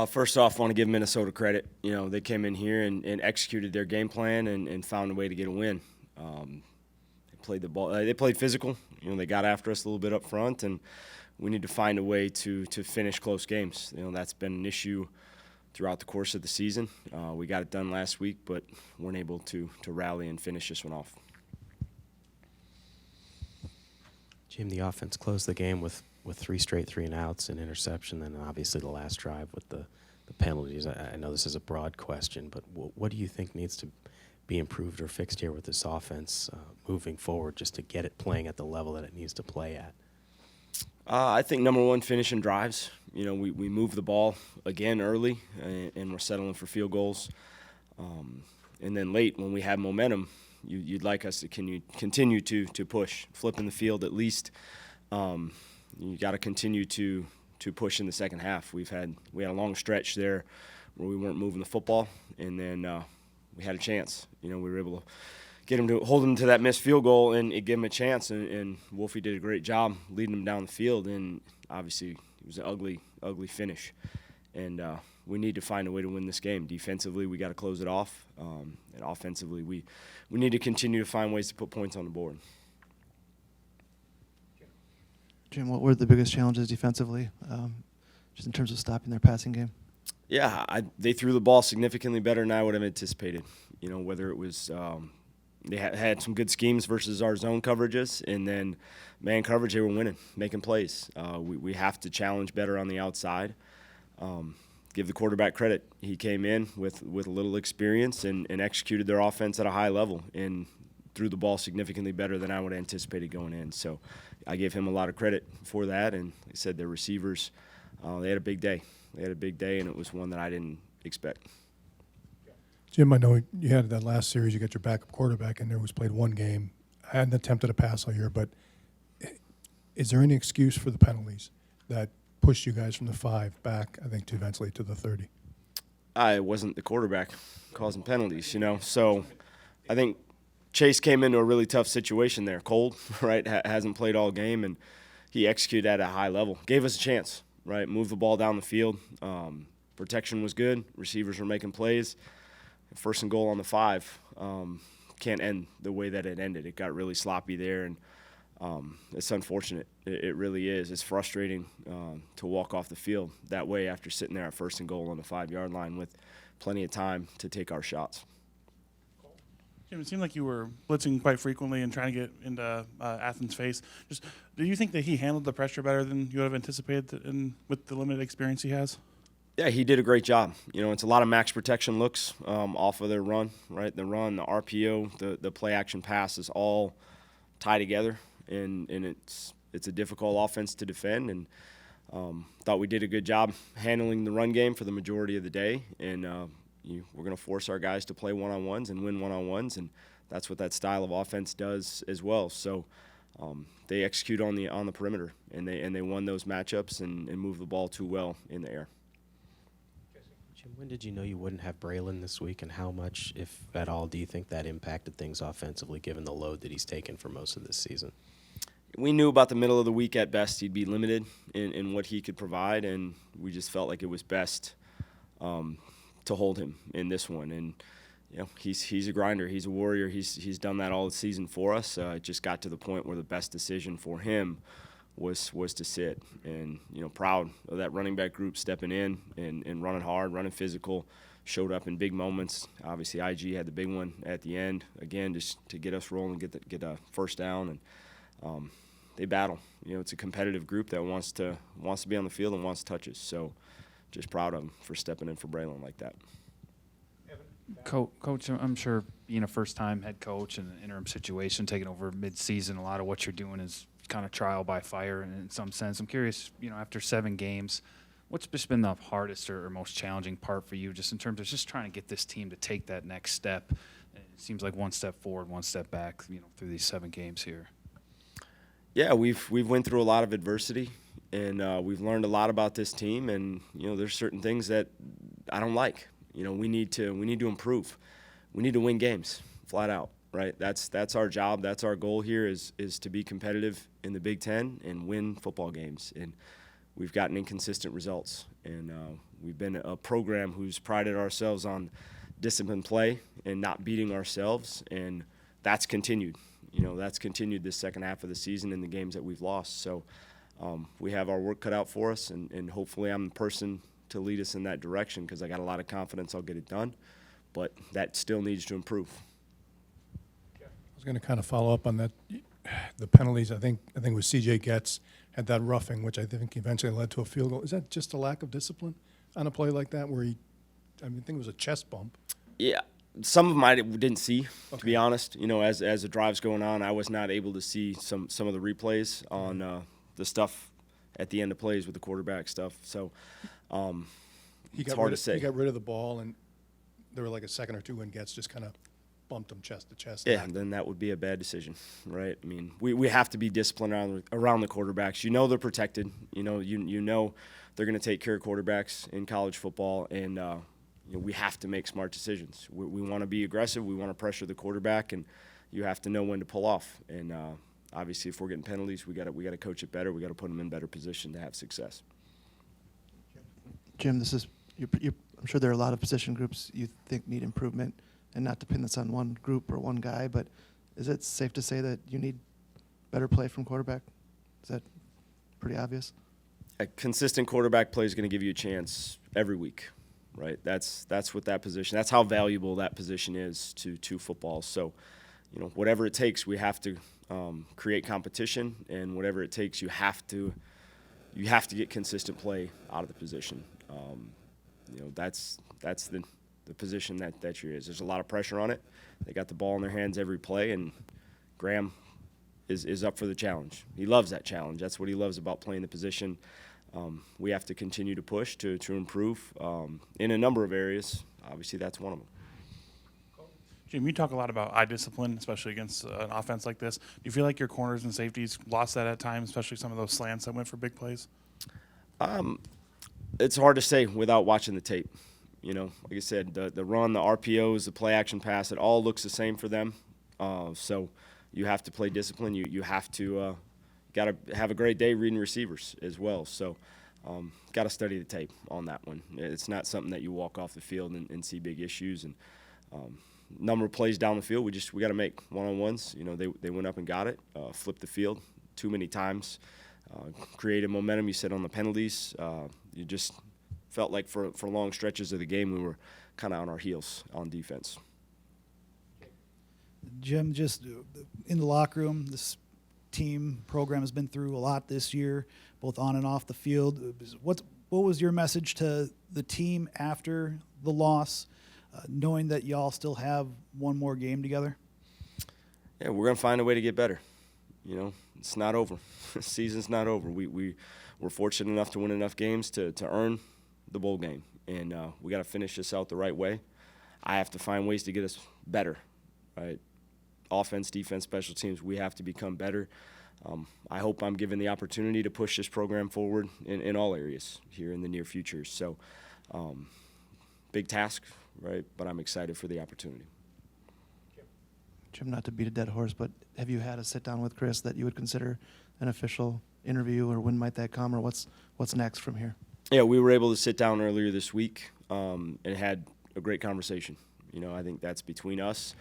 First off, I want to give Minnesota credit. They came in here and executed their game plan and found a way to get a win. They played the ball. They played physical. They got after us a little bit up front, and we need to find a way to finish close games. That's been an issue throughout the course of the season. We got it done last week, but weren't able to rally and finish this one off. Jim, the offense closed the game with 3 straight 3-and-outs, an interception, and obviously the last drive with the penalties. I know this is a broad question, but what do you think needs to be improved or fixed here with this offense moving forward just to get it playing at the level that it needs to play at? I think number one, finishing drives. We move the ball again early, and we're settling for field goals. And then late, when we have momentum, you'd like us to continue to push, flipping the field at least. You got to continue to push in the second half. We had a long stretch there where we weren't moving the football, and then we had a chance. We were able to get him to hold him to that missed field goal and give him a chance. And Wolfie did a great job leading him down the field. And obviously, it was an ugly finish. And we need to find a way to win this game. Defensively, we got to close it off. And offensively, we need to continue to find ways to put points on the board. Jim, what were the biggest challenges defensively, just in terms of stopping their passing game? Yeah, they threw the ball significantly better than I would have anticipated. Whether it was they had some good schemes versus our zone coverages, and then man coverage, they were winning, making plays. We have to challenge better on the outside. Give the quarterback credit. He came in with a little experience and executed their offense at a high level and threw the ball significantly better than I would have anticipated going in. So I give him a lot of credit for that. And like I said, their receivers, they had a big day. And it was one that I didn't expect. Jim, I know you had that last series, you got your backup quarterback in there who's played one game, hadn't attempted a pass all year, but is there any excuse for the penalties that pushed you guys from the 5 back, I think, to eventually to the 30? I wasn't the quarterback causing penalties, So I think Chase came into a really tough situation there. Cold, right, hasn't played all game, and he executed at a high level. Gave us a chance, right, moved the ball down the field. Protection was good. Receivers were making plays. First and goal on the 5 can't end the way that it ended. It got really sloppy there, and it's unfortunate. It really is. It's frustrating to walk off the field that way after sitting there at first and goal on the 5-yard line with plenty of time to take our shots. Jim, it seemed like you were blitzing quite frequently and trying to get into Athens' face. Do you think that he handled the pressure better than you would have anticipated with the limited experience he has? Yeah, he did a great job. It's a lot of max protection looks off of their run, right? The run, the RPO, the play action pass is all tied together, and it's a difficult offense to defend. And thought we did a good job handling the run game for the majority of the day. And we're going to force our guys to play one-on-ones and win one-on-ones, and that's what that style of offense does as well. So they execute on the perimeter, and they won those matchups and moved the ball too well in the air. Jim, when did you know you wouldn't have Braylon this week, and how much, if at all, do you think that impacted things offensively given the load that he's taken for most of this season? We knew about the middle of the week at best he'd be limited in what he could provide, and we just felt like it was best to hold him in this one. And he's a grinder, he's a warrior. He's done that all the season for us. It just got to the point where the best decision for him was to sit. And proud of that running back group stepping in and running hard, running physical, showed up in big moments. Obviously, IG had the big one at the end again, just to get us rolling, get a first down, and they battle. It's a competitive group that wants to be on the field and wants touches. So just proud of them for stepping in for Braylon like that. Coach, I'm sure being a first-time head coach in an interim situation, taking over mid-season, a lot of what you're doing is kind of trial by fire in some sense. I'm curious, after 7 games, what's just been the hardest or most challenging part for you, just in terms of just trying to get this team to take that next step? It seems like one step forward, one step back, through these 7 games here. Yeah, we've went through a lot of adversity, and we've learned a lot about this team. And there's certain things that I don't like. We need to improve. We need to win games, flat out. Right, that's our job. That's our goal here is to be competitive in the Big Ten and win football games. And we've gotten inconsistent results. And we've been a program who's prided ourselves on disciplined play and not beating ourselves, and that's continued. That's continued this second half of the season in the games that we've lost. So we have our work cut out for us, and hopefully I'm the person to lead us in that direction, because I got a lot of confidence I'll get it done, but that still needs to improve. I was going to kind of follow up on that. The penalties, I think it was C.J. Getz had that roughing, which I think eventually led to a field goal. Is that just a lack of discipline on a play like that, where I think it was a chest bump? Yeah, some of them I didn't see, to be Okay. honest. As the drive's going on, I was not able to see some of the replays on the stuff at the end of plays with the quarterback stuff. So it's hard to say. He got rid of the ball, and there were like a second or two when Getz just kind of bumped him chest to chest. Yeah, then that would be a bad decision, right? I mean, we have to be disciplined around the quarterbacks. They're protected. You know they're going to take care of quarterbacks in college football, and we have to make smart decisions. We want to be aggressive. We want to pressure the quarterback, and you have to know when to pull off. And obviously, if we're getting penalties, we got to coach it better. We got to put them in better position to have success. Jim, I'm sure there are a lot of position groups you think need improvement, and not to pin this on one group or one guy, but is it safe to say that you need better play from quarterback? Is that pretty obvious? A consistent quarterback play is going to give you a chance every week, right? That's what that position. That's how valuable that position is to football. So, whatever it takes, we have to create competition, and whatever it takes, you have to get consistent play out of the position. That's the position that you're in. There's a lot of pressure on it. They got the ball in their hands every play, and Graham is up for the challenge. He loves that challenge. That's what he loves about playing the position. We have to continue to push to improve in a number of areas. Obviously, that's one of them. Jim, you talk a lot about eye discipline, especially against an offense like this. Do you feel like your corners and safeties lost that at times, especially some of those slants that went for big plays? It's hard to say without watching the tape. Like I said, the run, the RPOs, the play action pass, it all looks the same for them. So you have to play discipline. You have to got to have a great day reading receivers as well. So got to study the tape on that one. It's not something that you walk off the field and see big issues. And number of plays down the field, we got to make one-on-ones. They went up and got it, flipped the field too many times, created momentum. You said on the penalties, you just felt like for long stretches of the game we were kind of on our heels on defense. Jim, just in the locker room, this team program has been through a lot this year, both on and off the field. What was your message to the team after the loss, knowing that y'all still have one more game together? Yeah, we're going to find a way to get better. It's not over. The season's not over. We're fortunate enough to win enough games to earn the bowl game, and we got to finish this out the right way. I have to find ways to get us better, right? Offense, defense, special teams, we have to become better. I hope I'm given the opportunity to push this program forward in all areas here in the near future. So big task, right? But I'm excited for the opportunity. Jim, not to beat a dead horse, but have you had a sit-down with Chris that you would consider an official interview, or when might that come, or what's next from here? Yeah, we were able to sit down earlier this week and had a great conversation. I think that's between us,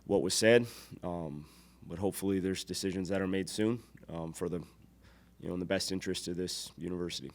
what was said, but hopefully there's decisions that are made soon for the, in the best interest of this university.